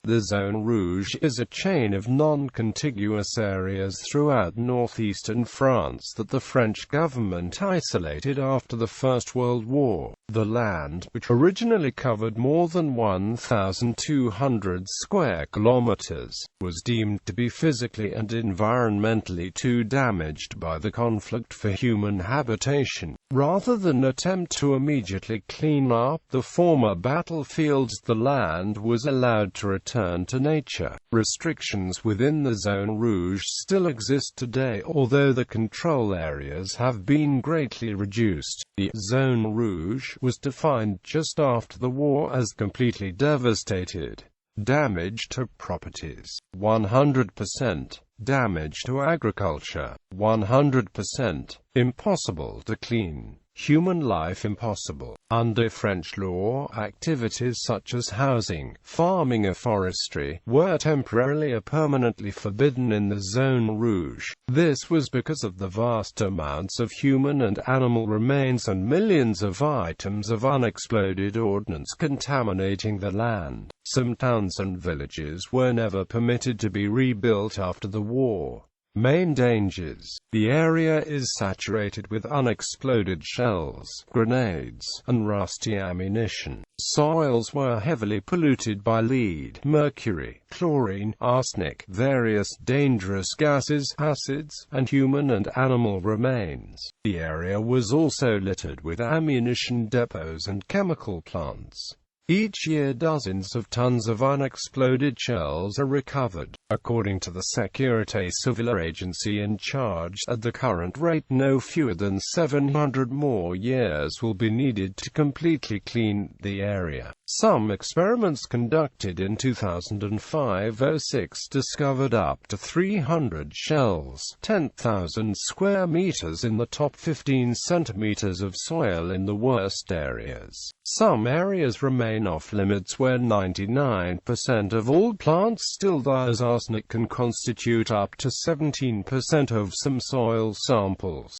The Zone Rouge is a chain of non-contiguous areas throughout northeastern France that the French government isolated after the First World War. The land, which originally covered more than 1,200 square kilometers, was deemed to be physically and environmentally too damaged by the conflict for human habitation. Rather than attempt to immediately clean up the former battlefields, the land was allowed to return to nature. Restrictions within the Zone Rouge still exist today, although the control areas have been greatly reduced. The Zone Rouge was defined just after the war as completely devastated. Damage to properties, 100%. Damage to agriculture, 100%. Impossible to clean. Human life impossible. Under French law, activities such as housing, farming or forestry were temporarily or permanently forbidden in the Zone Rouge. This was because of the vast amounts of human and animal remains and millions of items of unexploded ordnance contaminating the land. Some towns and villages were never permitted to be rebuilt after the war. Main dangers. The area is saturated with unexploded shells, grenades, and rusty ammunition. Soils were heavily polluted by lead, mercury, chlorine, arsenic, various dangerous gases, acids, and human and animal remains. The area was also littered with ammunition depots and chemical plants. Each year dozens of tons of unexploded shells are recovered. According to the Sécurité Civile agency in charge, at the current rate no fewer than 700 more years will be needed to completely clean the area. Some experiments conducted in 2005-06 discovered up to 300 shells, 10,000 square meters in the top 15 centimeters of soil in the worst areas. Some areas remain off-limits where 99% of all plants still die, as arsenic can constitute up to 17% of some soil samples.